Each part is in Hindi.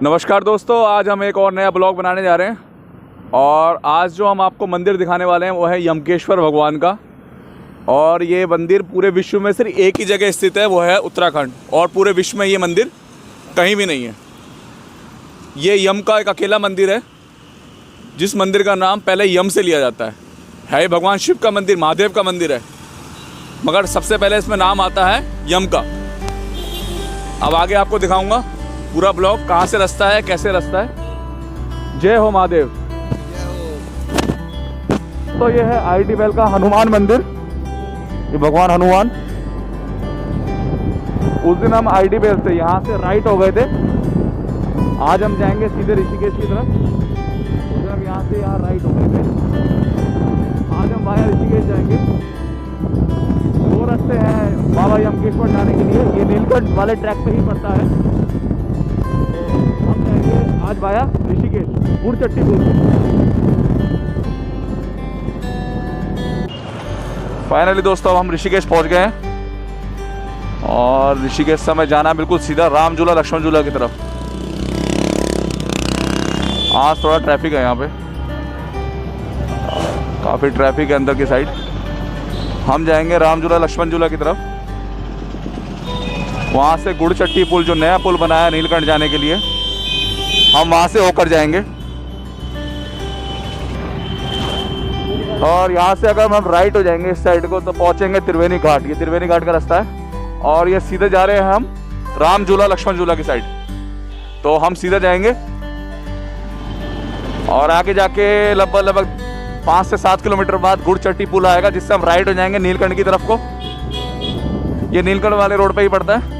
नमस्कार दोस्तों, आज हम एक और नया ब्लॉग बनाने जा रहे हैं और आज जो हम आपको मंदिर दिखाने वाले हैं वो है यमकेश्वर भगवान का। और ये मंदिर पूरे विश्व में सिर्फ एक ही जगह स्थित है, वो है उत्तराखंड। और पूरे विश्व में ये मंदिर कहीं भी नहीं है। ये यम का एक अकेला मंदिर है जिस मंदिर का नाम पहले यम से लिया जाता है। भगवान शिव का मंदिर, महादेव का मंदिर है, मगर सबसे पहले इसमें नाम आता है यम का। अब आगे आपको दिखाऊंगा पूरा ब्लॉग, कहाँ से रास्ता है, कैसे रास्ता है। जय हो महादेव। तो ये है IIT बैल का हनुमान मंदिर, ये भगवान हनुमान। उस दिन हम IIT बैल से यहाँ से राइट हो गए थे। आज हम जाएंगे सीधे ऋषिकेश की तरफ। उस दिन हम यहाँ से यहाँ राइट हो गए थे। आज हम वाया ऋषिकेश जाएंगे। दो रास्ते हैं बाबा यमकेश्वर जाने के लिए। ये नीलकंठ वाले ट्रैक पे ही पड़ता है। हम जाएंगे आज वाया ऋषिकेश, गुड़चट्टी पुल। फाइनली दोस्तों हम ऋषिकेश पहुंच गए हैं और ऋषिकेश से हमें जाना है बिल्कुल सीधा राम झूला लक्ष्मण झूला की तरफ। आज थोड़ा ट्रैफिक है यहाँ पे, काफ़ी ट्रैफिक है अंदर की साइड। हम जाएंगे राम झूला लक्ष्मण झूला की तरफ। वहाँ से गुड़चट्टी पुल, जो नया पुल बनाया है नीलकंठ जाने के लिए, हम वहाँ से होकर जाएंगे। और यहाँ से अगर हम राइट हो जाएंगे इस साइड को तो पहुँचेंगे त्रिवेणी घाट। ये त्रिवेणी घाट का रास्ता है और ये सीधे जा रहे हैं हम राम झूला लक्ष्मण झूला की साइड। तो हम सीधे जाएंगे और आगे जाके लगभग 5 से 7 किलोमीटर बाद गुड़चट्टी पुल आएगा, जिससे हम राइट हो जाएंगे नीलकंठ की तरफ को। ये नीलकंठ वाले रोड पे ही पड़ता है।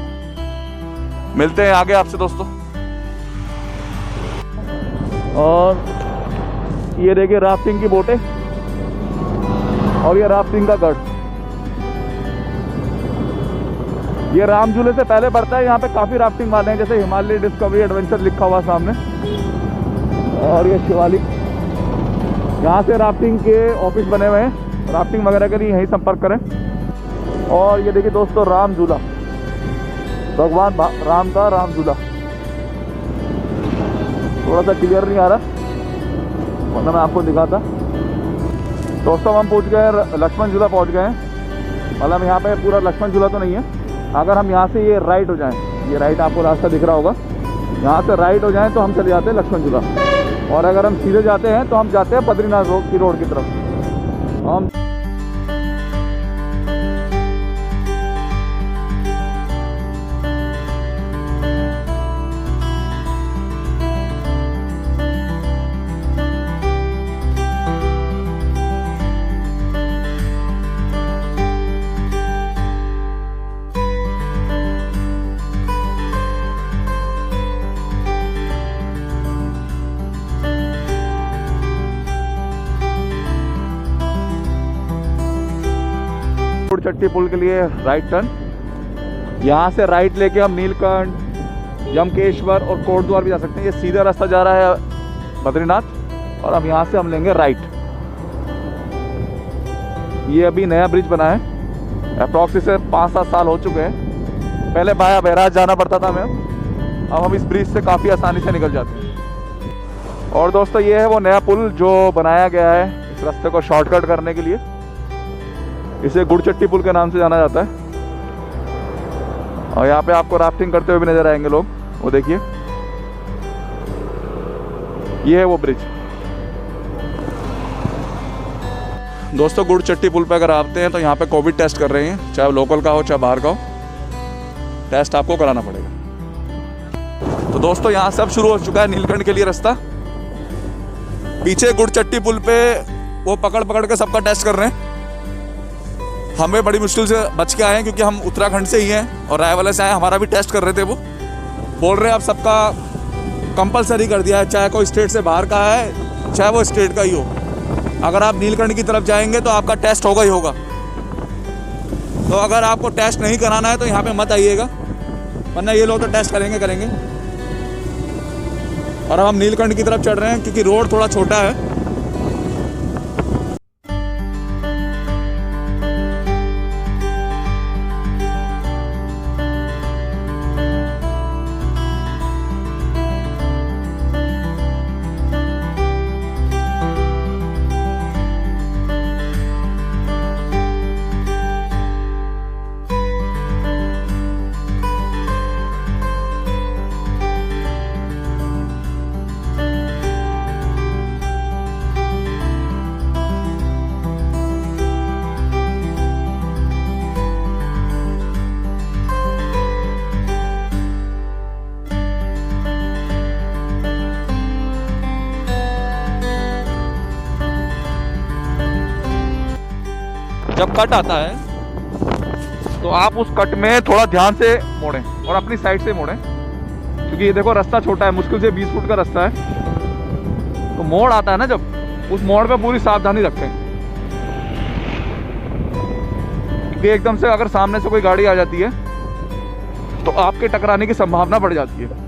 मिलते हैं आगे आपसे दोस्तों। और ये देखिए राफ्टिंग की बोटें और ये राफ्टिंग का गढ़। ये राम झूले से पहले पड़ता है। यहाँ पे काफ़ी राफ्टिंग वाले हैं, जैसे हिमालय डिस्कवरी एडवेंचर लिखा हुआ सामने। और ये शिवालिक, यहाँ से राफ्टिंग के ऑफिस बने हुए हैं। राफ्टिंग वगैरह के लिए यहीं संपर्क करें। और ये देखिए दोस्तों राम झूला, भगवान राम का राम झूला। थोड़ा सा क्लियर नहीं आ रहा, वरना मैं आपको दिखाता। दोस्तों हम पहुँच गए, लक्ष्मण झूला पहुँच गए हैं। मतलब यहाँ पे पूरा लक्ष्मण झूला तो नहीं है। अगर हम यहाँ से ये राइट हो जाएं, ये राइट आपको रास्ता दिख रहा होगा, यहाँ से राइट हो जाएं तो हम चले जाते हैं लक्ष्मण झूला। और अगर हम सीधे जाते हैं तो हम जाते हैं बद्रीनाथ रोड की तरफ। हम गुड़चट्टी पुल के लिए राइट टर्न। यहाँ से राइट लेके हम नीलकंठ, यमकेश्वर और कोटद्वार भी जा सकते हैं। ये सीधा रास्ता जा रहा है बद्रीनाथ। और अब यहाँ से हम लेंगे राइट। ये अभी नया ब्रिज बना है, अप्रॉक्स से 5-7 साल हो चुके हैं। पहले भाया बैराज जाना पड़ता था हमें, अब हम इस ब्रिज से काफ़ी आसानी से निकल जाते हैं। और दोस्तों ये है वो नया पुल जो बनाया गया है इस रास्ते को शॉर्टकट करने के लिए। इसे गुड़चट्टी पुल के नाम से जाना जाता है। और यहाँ पे आपको राफ्टिंग करते हुए भी नजर आएंगे लोग, वो देखिए। ये है वो ब्रिज। दोस्तों गुड़चट्टी पुल पे अगर आते हैं तो यहाँ पे कोविड टेस्ट कर रहे हैं, चाहे लोकल का हो चाहे बाहर का हो, टेस्ट आपको कराना पड़ेगा। तो दोस्तों यहाँ से अब शुरू हो चुका है नीलकंठ के लिए रास्ता। पीछे गुड़चट्टी पुल पे वो पकड़ के सबका टेस्ट कर रहे हैं। हमें बड़ी मुश्किल से बच के आए हैं क्योंकि हम उत्तराखंड से ही हैं और रायवाला से आए। हमारा भी टेस्ट कर रहे थे। वो बोल रहे हैं अब सबका कंपलसरी कर दिया है, चाहे कोई स्टेट से बाहर का है चाहे वो स्टेट का ही हो। अगर आप नीलकंठ की तरफ जाएंगे तो आपका टेस्ट होगा ही होगा। तो अगर आपको टेस्ट नहीं कराना है तो यहाँ पे मत आइएगा, वरना ये लोग तो टेस्ट करेंगे। और अब हम नीलकंठ की तरफ चढ़ रहे हैं क्योंकि रोड थोड़ा छोटा है। जब कट आता है तो आप उस कट में थोड़ा ध्यान से मोड़ें और अपनी साइड से मोड़ें, क्योंकि ये देखो रास्ता छोटा है, मुश्किल से 20 फुट का रास्ता है। तो मोड़ आता है ना जब, उस मोड़ पे पूरी सावधानी रखें, क्योंकि एकदम से अगर सामने से कोई गाड़ी आ जाती है तो आपके टकराने की संभावना बढ़ जाती है।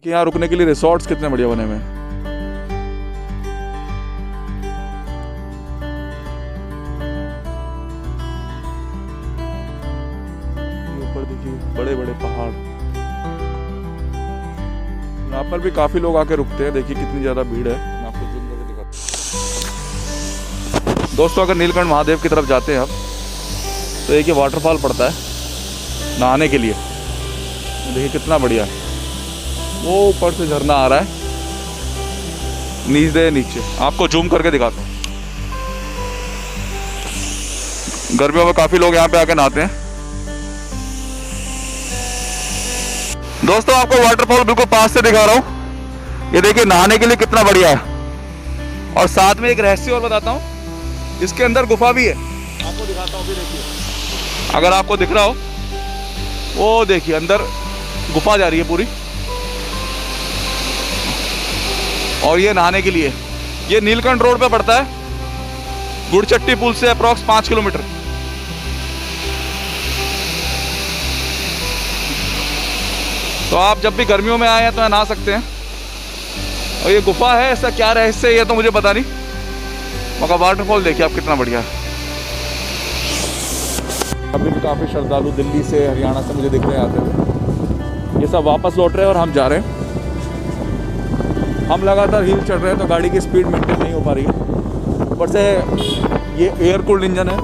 कि यहाँ रुकने के लिए रिसोर्ट्स कितने बढ़िया बने हुए हैं। ऊपर देखिए बड़े बड़े पहाड़, यहाँ पर भी काफी लोग आके रुकते हैं। देखिए कितनी ज्यादा भीड़ है, मैं आपको जूम करके दिखाता हूँ। दोस्तों अगर नीलकंठ महादेव की तरफ जाते हैं आप तो एक ये वाटरफॉल पड़ता है नहाने के लिए, देखिए कितना बढ़िया है। वो ऊपर से झरना आ रहा है, नीचे आपको जूम करके दिखाता हूँ। गर्मियों में काफी लोग यहाँ पे आके नहाते हैं। दोस्तों आपको वाटरफॉल बिल्कुल पास से दिखा रहा हूँ, ये देखिए नहाने के लिए कितना बढ़िया है। और साथ में एक रहस्य और बताता हूँ, इसके अंदर गुफा भी है, आपको दिखाता हूँ। देखिए अगर आपको दिख रहा हो, वो देखिए अंदर गुफा जा रही है पूरी, और ये नहाने के लिए। ये नीलकंठ रोड पे पड़ता है, गुड़चट्टी पुल से अप्रॉक्स 5 किलोमीटर। तो आप जब भी गर्मियों में आए हैं तो नहा सकते हैं। और ये गुफा है, ऐसा क्या रहस्य है ये तो मुझे पता नहीं, मगर वाटरफॉल देखिए आप कितना बढ़िया है। अभी भी काफ़ी श्रद्धालु दिल्ली से, हरियाणा से मुझे दिख रहे आते थे। ये सब वापस लौट रहे हैं और हम जा रहे हैं। हम लगातार हिल चढ़ रहे हैं तो गाड़ी की स्पीड मेंटेन नहीं हो पा रही है। ऊपर से ये एयर कूल्ड इंजन है,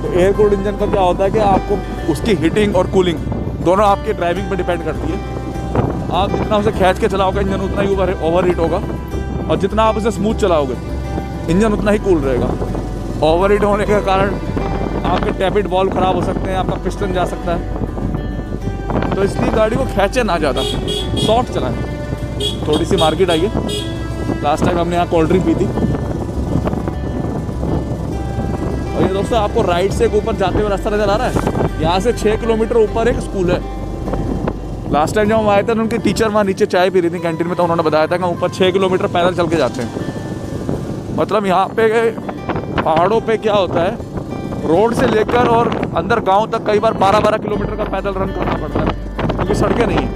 तो एयर कूल्ड इंजन का क्या होता है कि आपको उसकी हीटिंग और कूलिंग दोनों आपकी ड्राइविंग पर डिपेंड करती है। आप जितना उसे खींच के चलाओगे इंजन उतना ही ओवर हीट होगा, और जितना आप उसे स्मूथ चलाओगे इंजन उतना ही कूल रहेगा। ओवर हीट होने के कारण आपके टैपिड बॉल ख़राब हो सकते हैं, आपका पिस्टन जा सकता है। तो इसलिए गाड़ी को खींचे ना ज़्यादा, सॉफ्ट चलाएं। थोड़ी सी मार्केट आई है, लास्ट टाइम हमने यहाँ कोल्ड ड्रिंक पी थी। और ये दोस्तों आपको राइट से ऊपर जाते हुए रास्ता नज़र आ रहा है, यहाँ से 6 किलोमीटर ऊपर एक स्कूल है। लास्ट टाइम जब हम आए थे तो उनकी टीचर वहाँ नीचे चाय पी रही थी कैंटीन में, तो उन्होंने बताया था कि ऊपर 6 किलोमीटर पैदल चल के जाते हैं। मतलब यहाँ पे पहाड़ों पे क्या होता है, रोड से लेकर और अंदर गांव तक कई बार 12-12 किलोमीटर का पैदल रन करना पड़ता है, क्योंकि सड़कें नहीं हैं।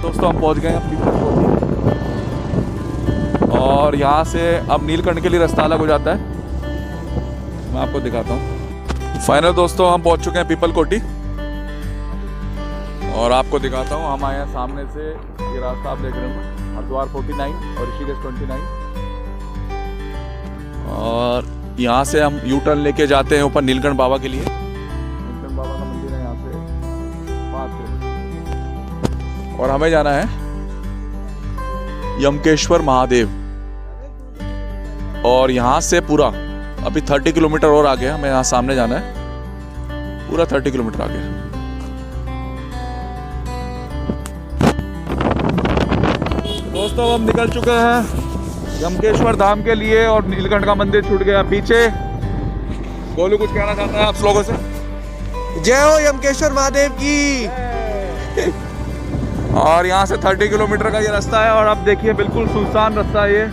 दोस्तों हम पहुँच गए हैं पीपल कोटी, और यहाँ से अब नीलकंठ के लिए रास्ता अलग हो जाता है, मैं आपको दिखाता हूँ। फाइनल दोस्तों हम पहुँच चुके हैं पीपल कोटी, और आपको दिखाता हूँ। हम आए हैं सामने से, ये रास्ता आप देख रहे हो, हरिद्वार 49 और ऋषिकेश 29, और यहाँ से हम यू टर्न लेके जाते हैं ऊपर नीलकंठ बाबा के लिए। नीलकंठ बाबा का मंदिर है यहाँ से 5 किलोमीटर, और हमें जाना है यमकेश्वर महादेव। और यहाँ से पूरा अभी 30 किलोमीटर और आगे, हमें यहाँ सामने जाना है, पूरा 30 किलोमीटर आगे। दोस्तों हम निकल चुके हैं यमकेश्वर धाम के लिए, और नीलकंठ का मंदिर छूट गया पीछे। गोलू कुछ कहना चाहता है आप लोगों से? जय हो यमकेश्वर महादेव की। और यहाँ से 30 किलोमीटर का ये रास्ता है, और अब देखिए बिल्कुल सुनसान रास्ता है ये।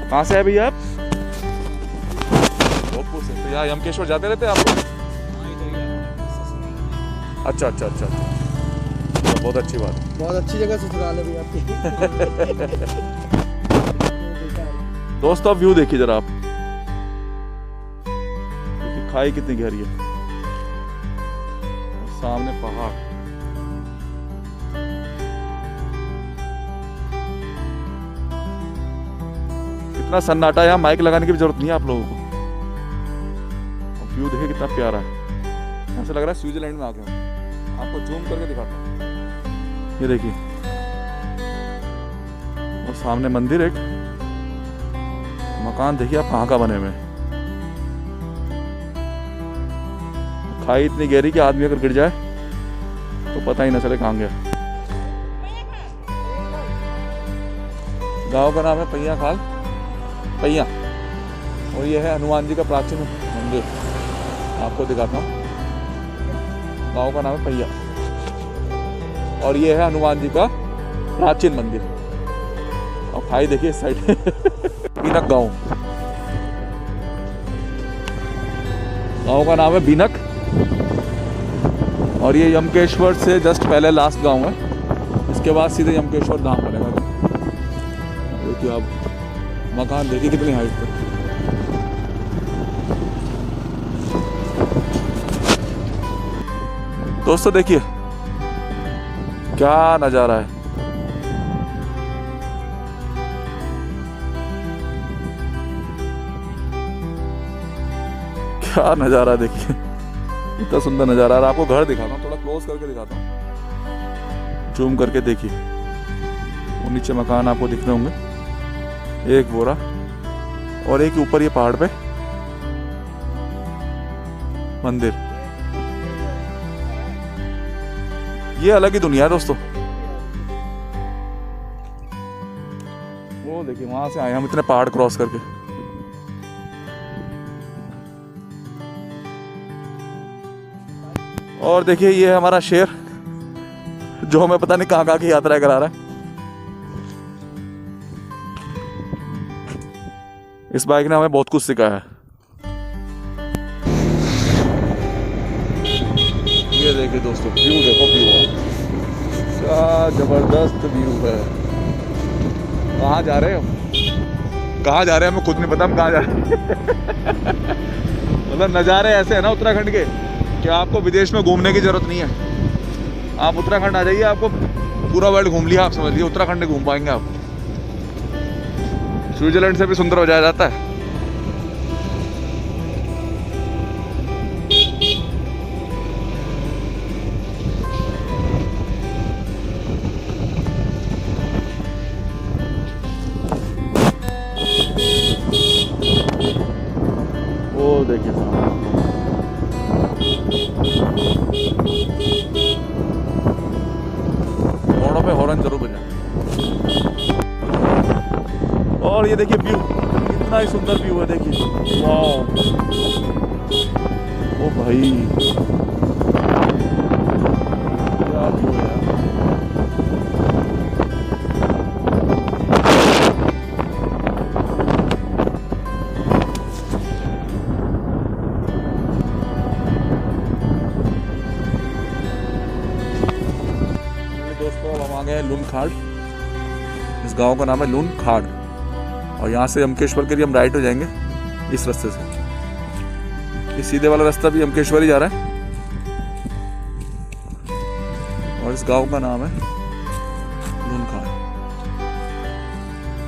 कहाँ से है भैया आप? भोजपुर से। तो यहाँ यमकेश्वर जाते रहते हैं आप लोग? अच्छा अच्छा अच्छा, तो बहुत अच्छी बात है। बहुत अच्छी जगह ससुराल है भैया आपकी। दोस्तों व्यू देखिए जरा आप, खाई कितनी गहरी है, सामने पहाड़। इतना सन्नाटा है, यहाँ माइक लगाने की भी जरूरत नहीं है आप लोगों को। व्यू देखिए कितना प्यारा है, ऐसा लग रहा है स्विट्जरलैंड में आ गया हूँ। आपको जूम करके दिखाता हूँ, ये देखिए, और सामने मंदिर, एक मकान देखिए आप कहाँ का बने हुए। खाई इतनी गहरी कि आदमी अगर गिर जाए तो पता ही ना चले कहाँ गया। गांव का नाम है पैया खाल, पैया, और ये है हनुमान जी का प्राचीन मंदिर, आपको दिखाता हूँ। गांव का नाम है पैया और ये है हनुमान जी का प्राचीन मंदिर। और खाई देखिए इस साइड बीनक गांव, गांव का नाम है बीनक, और ये यमकेश्वर से जस्ट पहले लास्ट गांव है, इसके बाद सीधे यमकेश्वर धाम बनेगा। देखिए आप मकान देखिए कितनी हाइट पर। दोस्तों देखिए क्या नज़ारा है, क्या नज़ारा देखिए, इतना सुंदर नज़ारा। आपको घर दिखाता हूँ, थोड़ा क्लोज करके दिखाता हूँ, जूम करके देखिए। वो नीचे मकान आपको दिख रहे होंगे, एक बोरा, और एक ऊपर ये पहाड़ पे मंदिर। ये अलग ही दुनिया है दोस्तों। वो देखिए वहां से आए हम इतने पहाड़ क्रॉस करके। और देखिए ये है हमारा शेर, जो हमें पता नहीं कहाँ की यात्रा करा रहा है। इस बाइक ने हमें बहुत कुछ सिखाया है। ये देखिए दोस्तों, व्यू देखो, व्यू क्या जबरदस्त व्यू है। कहाँ जा रहे हो, कहाँ जा रहे हैं हमें खुद नहीं पता हम कहाँ जा रहे हैं। मतलब नज़ारे ऐसे है ना उत्तराखंड के कि आपको विदेश में घूमने की जरूरत नहीं है। आप उत्तराखंड आ जाइए, आपको पूरा वर्ल्ड घूम लिया, आप समझ लीजिए उत्तराखंड में घूम पाएंगे आप। स्विट्जरलैंड से भी सुंदर हो जाता है। वो देखिए मोड़ों पे हॉर्न जरूर बजाएं। और ये देखिए व्यू, कितना ही सुंदर व्यू है, देखिए वाह। ओ भाई क्या व्यू है यार। दोस्तों अब हम आ गए लूनखाड़, इस गांव का नाम है लूनखाड़, और यहाँ से यमकेश्वर के लिए हम राइट हो जाएंगे इस रास्ते से। ये सीधे वाला रास्ता भी यमकेश्वर ही जा रहा है, और इस गांव का नाम है लूनखाड़।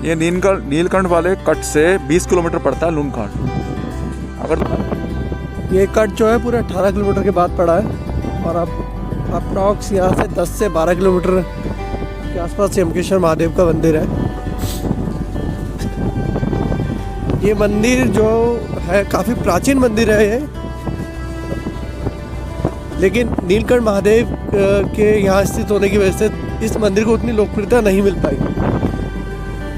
ये नीलकंठ वाले कट से 20 किलोमीटर पड़ता है लूनखाड़। अगर ये कट जो है पूरे 18 किलोमीटर के बाद पड़ा है, और अब अप्रॉक्स यहाँ से 10 से 12 किलोमीटर के आसपास यमकेश्वर महादेव का मंदिर है। ये मंदिर जो है काफ़ी प्राचीन मंदिर है ये, लेकिन नीलकंठ महादेव के यहाँ स्थित होने की वजह से इस मंदिर को उतनी लोकप्रियता नहीं मिल पाई।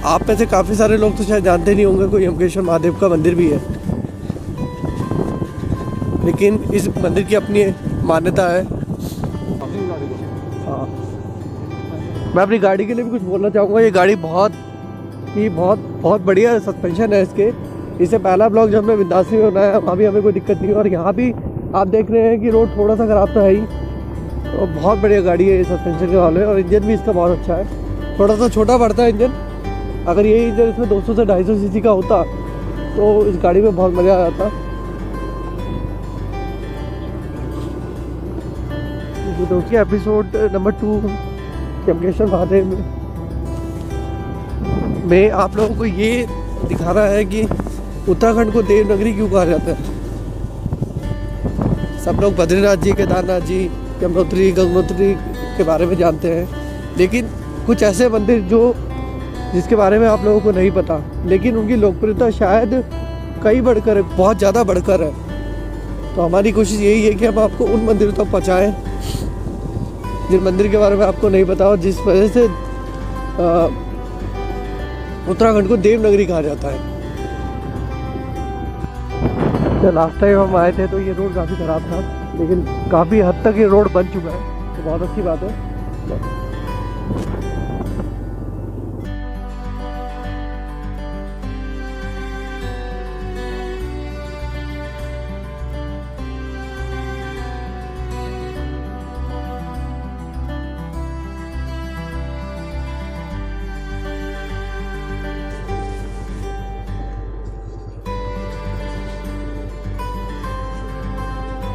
आप में से काफ़ी सारे लोग तो शायद जानते नहीं होंगे कोई यमकेश्वर महादेव का मंदिर भी है, लेकिन इस मंदिर की अपनी मान्यता है। हाँ, मैं अपनी गाड़ी के लिए भी कुछ बोलना चाहूँगा। ये गाड़ी बहुत बढ़िया सस्पेंशन है इसके। इससे पहला ब्लॉग जब हमने विंदासी में बनाया वहाँ भी हमें कोई दिक्कत नहीं हुई, और यहाँ भी आप देख रहे हैं कि रोड थोड़ा सा ख़राब तो है ही, तो बहुत बढ़िया गाड़ी है ये सस्पेंशन के वाले। और इंजन भी इसका बहुत अच्छा है, थोड़ा सा छोटा पड़ता है इंजन। अगर ये इंजन इसमें 200 से 250 सीसी का होता तो इस गाड़ी में बहुत मज़ा आ जाता। दोस्तों एपिसोड नंबर 2 यमकेश्वर महादेव में आप लोगों को ये दिखा रहा है कि उत्तराखंड को देवनगरी क्यों कहा जाता है। सब लोग बद्रीनाथ जी, केदारनाथ जी, यमुनोत्री, गंगोत्री के बारे में जानते हैं, लेकिन कुछ ऐसे मंदिर जो जिसके बारे में आप लोगों को नहीं पता, लेकिन उनकी लोकप्रियता शायद कई बढ़कर है, बहुत ज़्यादा बढ़कर है। तो हमारी कोशिश यही है कि हम आपको उन मंदिरों तक पहुँचाएँ जिन मंदिर के बारे में आपको नहीं पता और जिस वजह से उत्तराखंड को देवनगरी कहा जाता है। जब लास्ट टाइम हम आए थे तो ये रोड काफ़ी ख़राब था, लेकिन काफ़ी हद तक ये रोड बन चुका है, तो बहुत अच्छी बात है।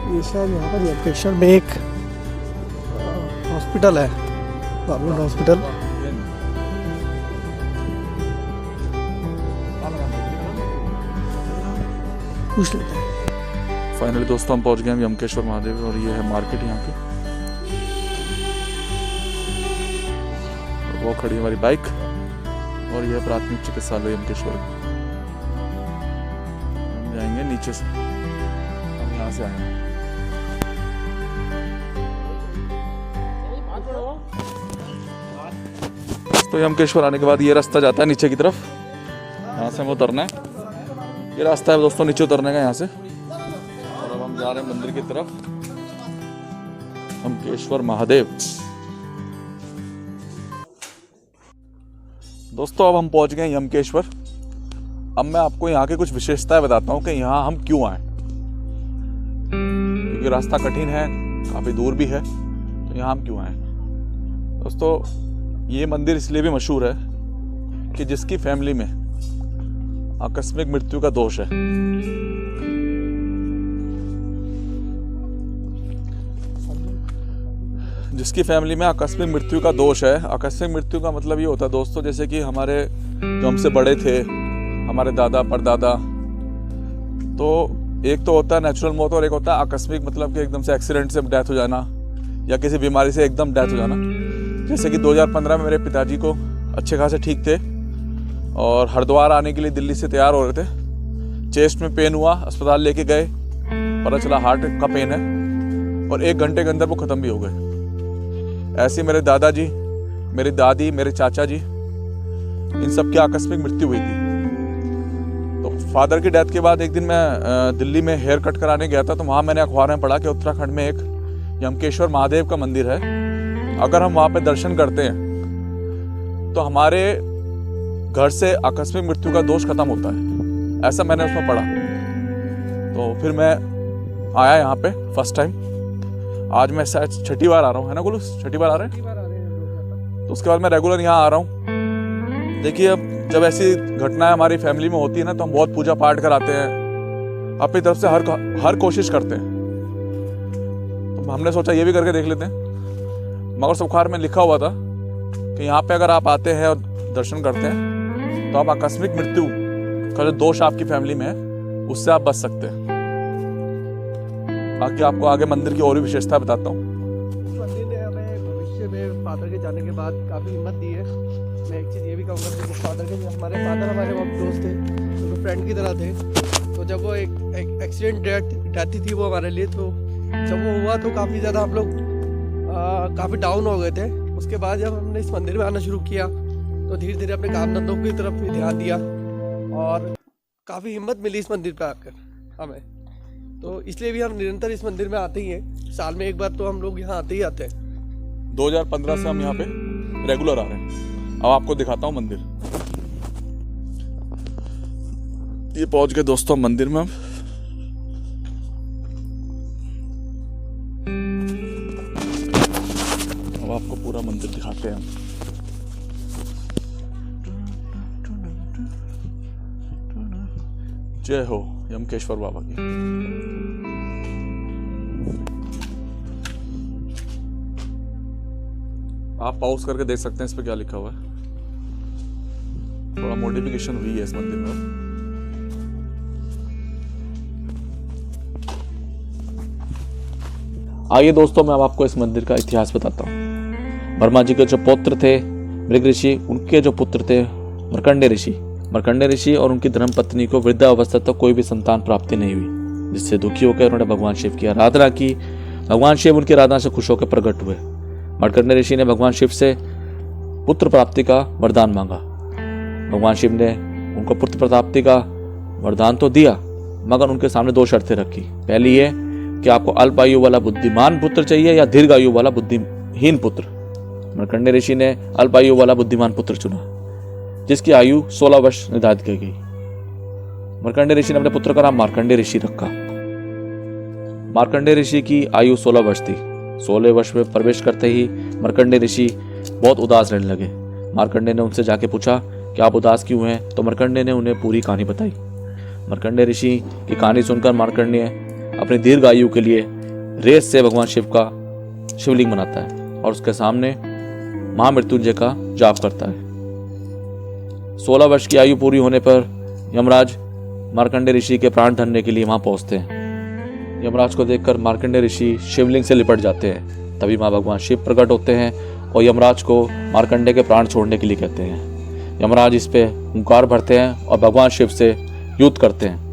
ये शायद यहाँ पर यमकेश्वर में एक हॉस्पिटल है, गवर्नमेंट हॉस्पिटल। पूछ लेते हैं। फाइनली दोस्तों हम पहुंच गए हैं यमकेश्वर महादेव और ये है मार्केट यहाँ की। वो खड़ी है हमारी बाइक और ये है प्राथमिक चिकित्सालय यमकेश्वर। हम जाएंगे नीचे से, हम यहाँ से आएंगे। तो यमकेश्वर आने के बाद ये रास्ता जाता है नीचे की तरफ, यहाँ से हमें उतरना है। ये रास्ता है दोस्तों नीचे उतरने का यहाँ से, और अब हम जा रहे हैं मंदिर की तरफ, यमकेश्वर महादेव। दोस्तों अब हम पहुंच गए यमकेश्वर। अब मैं आपको यहाँ की कुछ विशेषताएं बताता हूँ कि यहाँ हम क्यों आए, क्योंकि रास्ता कठिन है, काफी दूर भी है, तो यहाँ हम क्यों आए। दोस्तों ये मंदिर इसलिए भी मशहूर है कि जिसकी फैमिली में आकस्मिक मृत्यु का दोष है, जिसकी फैमिली में आकस्मिक मृत्यु का दोष है। आकस्मिक मृत्यु का मतलब ये होता है दोस्तों, जैसे कि हमारे जो हमसे बड़े थे, हमारे दादा परदादा, तो एक तो होता है नेचुरल मौत और एक होता है आकस्मिक, मतलब कि एकदम से एक्सीडेंट से डेथ हो जाना या किसी बीमारी से एकदम डेथ हो जाना। जैसे कि 2015 में मेरे पिताजी को अच्छे खासे ठीक थे और हरिद्वार आने के लिए दिल्ली से तैयार हो रहे थे। चेस्ट में पेन हुआ, अस्पताल लेके गए, पता चला हार्ट का पेन है और 1 घंटे के अंदर वो ख़त्म भी हो गए। ऐसे मेरे दादाजी, मेरी दादी, मेरे चाचा जी, इन सब की आकस्मिक मृत्यु हुई थी। तो फादर की डेथ के बाद एक दिन मैं दिल्ली में हेयर कट कराने गया था, तो वहाँ मैंने अखबार में पढ़ा कि उत्तराखंड में एक यमकेश्वर महादेव का मंदिर है। अगर हम वहाँ पे दर्शन करते हैं तो हमारे घर से आकस्मिक मृत्यु का दोष खत्म होता है, ऐसा मैंने उसमें पढ़ा। तो फिर मैं आया यहाँ पे फर्स्ट टाइम। आज मैं शायद 6ठी बार आ रहा हूँ, है ना गुलूस? 6ठी बार आ रहे हैं। तो उसके बाद मैं रेगुलर यहाँ आ रहा हूँ। देखिए अब जब ऐसी घटनाएं हमारी फैमिली में होती है ना, तो हम बहुत पूजा पाठ कराते हैं, अपनी तरफ से हर कोशिश करते हैं। तो हमने सोचा ये भी करके देख लेते हैं। मगर सुखार में लिखा हुआ था कि यहाँ पे अगर आप आते हैं और दर्शन करते हैं तो आप आकस्मिक मृत्यु का जो दोष आपकी फैमिली में है उससे आप बच सकते हैं। बाकी आपको आगे मंदिर की और भी विशेषता बताता हूँ। मंदिर ने हमें भविष्य में फादर के जाने के बाद काफ़ी हिम्मत दी है। मैं एक चीज़ ये भी कहूँगा कि फादर के हमारे बहुत दोस्त थे, तो फ्रेंड की तरह थे। तो जब वो एक एक्सीडेंट डेथ थी वो हमारे लिए, तो जब वो हुआ तो काफ़ी ज़्यादा हम लोग काफ़ी डाउन हो गए थे। उसके बाद जब हमने इस मंदिर में आना शुरू किया तो धीरे धीरे अपने काम धंधों की तरफ भी ध्यान दिया और काफ़ी हिम्मत मिली इस मंदिर पर आकर हमें। तो इसलिए भी हम निरंतर इस मंदिर में आते ही हैं, साल में एक बार तो हम लोग यहाँ आते ही आते हैं। 2015 से हम यहाँ पे रेगुलर आ रहे हैं। अब आपको दिखाता हूँ मंदिर। ये पहुँच गए दोस्तों मंदिर में। अब आपको पूरा मंदिर दिखाते हैं। जय हो यमकेश्वर बाबा की। आप पॉज करके देख सकते हैं इस पे क्या लिखा हुआ है। थोड़ा मॉडिफिकेशन हुई है इस मंदिर में। आइए दोस्तों, मैं अब आपको इस मंदिर का इतिहास बताता हूँ। ब्रह्मा जी के जो पुत्र थे मृग ऋषि, उनके जो पुत्र थे मार्कंडेय ऋषि और उनकी धर्मपत्नी को वृद्धावस्था तक कोई भी संतान प्राप्ति नहीं हुई, जिससे दुखी होकर उन्होंने भगवान शिव की आराधना की। भगवान शिव उनकी आराधना से खुश होकर प्रकट हुए। मार्कंडेय ऋषि ने भगवान शिव से पुत्र प्राप्ति का वरदान मांगा। भगवान शिव ने उनको पुत्र प्राप्ति का वरदान तो दिया, मगर उनके सामने 2 शर्तें रखी। पहली ये कि आपको अल्प आयु वाला बुद्धिमान पुत्र चाहिए या दीर्घ आयु वाला बुद्धिहीन पुत्र। मार्कंडेय ऋषि ने अल्प आयु वाला बुद्धिमान पुत्र चुना, जिसकी आयु 16 वर्ष निर्धारित की गई। मार्कंडेय ऋषि ने अपने पुत्र का नाम मार्कंडेय ऋषि रखा। मार्कंडेय ऋषि की आयु 16 वर्ष थी। 16 वर्ष में प्रवेश करते ही मार्कंडेय ऋषि बहुत उदास रहने लगे। मार्कंडेय ने उनसे जाके पूछा कि आप उदास क्यों हैं? तो मार्कंडेय ने उन्हें पूरी कहानी बताई। मार्कंडेय ऋषि की कहानी सुनकर मार्कंडेय अपनी दीर्घ आयु के लिए रेत से भगवान शिव का शिवलिंग बनाता है और उसके सामने महामृत्युंजय का जाप करता है। 16 वर्ष की आयु पूरी होने पर यमराज मार्कंडेय ऋषि के प्राण धरने के लिए वहां पहुंचते हैं। यमराज को देखकर मार्कंडेय ऋषि शिवलिंग से लिपट जाते हैं। तभी मां भगवान शिव प्रकट होते हैं और यमराज को मार्कंडेय के प्राण छोड़ने के लिए कहते हैं। यमराज इस पे हुंकार भरते हैं और भगवान शिव से युद्ध करते हैं।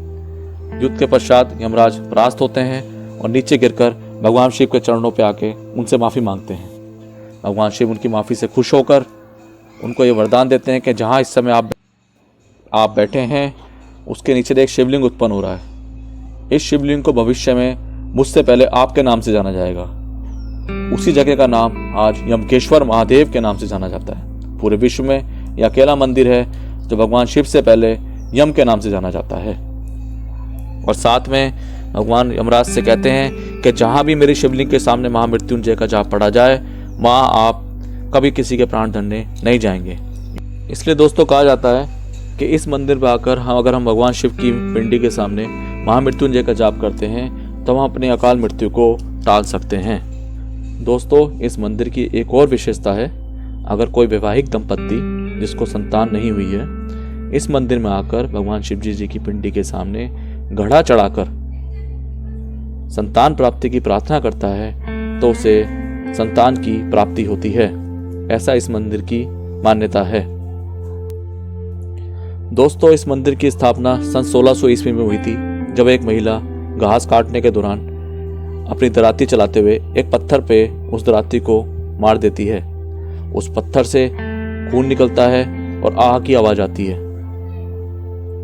युद्ध के पश्चात यमराज परास्त होते हैं और नीचे गिरकर भगवान शिव के चरणों पर आके उनसे माफ़ी मांगते हैं। भगवान शिव उनकी माफ़ी से खुश होकर उनको ये वरदान देते हैं कि जहाँ इस समय आप बैठे हैं उसके नीचे एक शिवलिंग उत्पन्न हो रहा है। इस शिवलिंग को भविष्य में मुझसे पहले आपके नाम से जाना जाएगा। उसी जगह का नाम आज यमकेश्वर महादेव के नाम से जाना जाता है। पूरे विश्व में यह अकेला मंदिर है जो भगवान शिव से पहले यम के नाम से जाना जाता है। और साथ में भगवान यमराज से कहते हैं कि जहाँ भी मेरी शिवलिंग के सामने महामृत्युंजय का जाप पढ़ा जाए वहाँ आप कभी किसी के प्राण धरने नहीं जाएंगे। इसलिए दोस्तों कहा जाता है कि इस मंदिर पर आकर अगर हम भगवान शिव की पिंडी के सामने महामृत्युंजय का जाप करते हैं तो हम अपनी अकाल मृत्यु को टाल सकते हैं। दोस्तों इस मंदिर की एक और विशेषता है, अगर कोई वैवाहिक दंपत्ति जिसको संतान नहीं हुई है इस मंदिर में आकर भगवान शिव जी की पिंडी के सामने घड़ा चढ़ाकर संतान प्राप्ति की प्रार्थना करता है तो उसे संतान की प्राप्ति होती है। ऐसा इस मंदिर की मान्यता है। दोस्तों इस मंदिर की स्थापना सन 1600 ईस्वी में हुई थी, जब एक महिला घास काटने के दौरान अपनी दराती चलाते हुए एक पत्थर पे उस दराती को मार देती है। उस पत्थर से खून निकलता है और आह की आवाज आती है।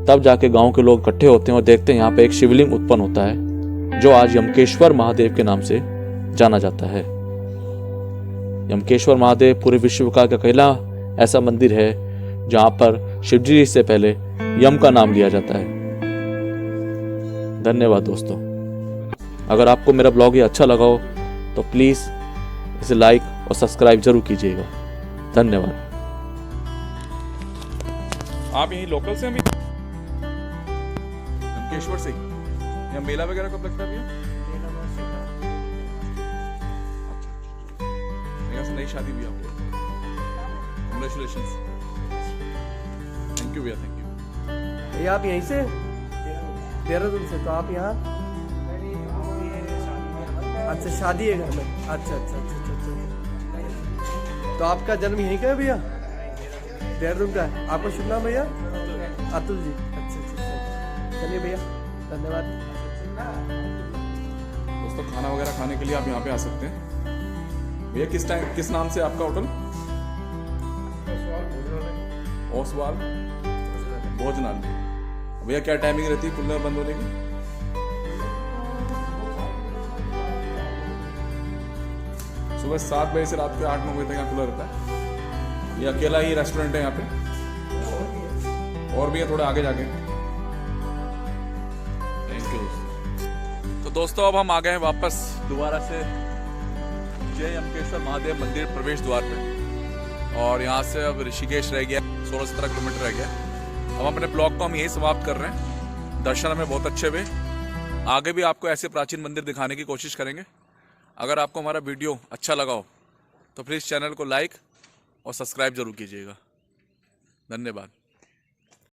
तब जाके गांव के लोग इकट्ठे होते हैं और देखते हैं यहाँ पे एक शिवलिंग उत्पन्न होता है जो आज यमकेश्वर महादेव के नाम से जाना जाता है। यमकेश्वर महादेव पूरे विश्व का अकेला ऐसा मंदिर है जहां पर शिवजी से पहले यम का नाम लिया जाता है। धन्यवाद दोस्तों। अगर आपको मेरा ब्लॉग ये अच्छा लगा हो तो प्लीज इसे लाइक और सब्सक्राइब जरूर कीजिएगा। धन्यवाद। आप यहीं लोकल से हैं? यमकेश्वर से यहाँ मेला वगैरह कब लगता है भैया? नई शादी भी आपको। कांग्रेचुलेशंस। थैंक यू भैया, थैंक यू। भैया आप यहीं से? देहरादून से? तो आप यहाँ? अच्छा शादी है घर में। अच्छा अच्छा अच्छा अच्छा। तो आपका जन्म यहीं का है भैया? देहरादून का है। आपका शुभ नाम भैया? अतुल जी। अच्छा अच्छा। चलिए भैया धन्यवाद। दोस्तों खाना वगैरह खाने के लिए आप यहाँ पे आ सकते हैं। भैया किस नाम से आपका होटल? ओसवाल भोजनालय। भैया क्या टाइमिंग रहती है खुलने और बंद होने की? सुबह 7 बजे से रात के 8-9 बजे तक यहाँ खुला रहता है। ये अकेला ही रेस्टोरेंट है यहाँ पे, और भी है थोड़े आगे जाके। Thank you. तो दोस्तों अब हम आ गए हैं वापस दोबारा से जय यमकेश्वर महादेव मंदिर प्रवेश द्वार पे, और यहाँ से अब ऋषिकेश रह गया, 16-17 किलोमीटर रह गया। अब अपने ब्लॉग को हम यही समाप्त कर रहे हैं। दर्शन हमें बहुत अच्छे हुए। आगे भी आपको ऐसे प्राचीन मंदिर दिखाने की कोशिश करेंगे। अगर आपको हमारा वीडियो अच्छा लगा हो तो प्लीज़ चैनल को लाइक और सब्सक्राइब जरूर कीजिएगा। धन्यवाद।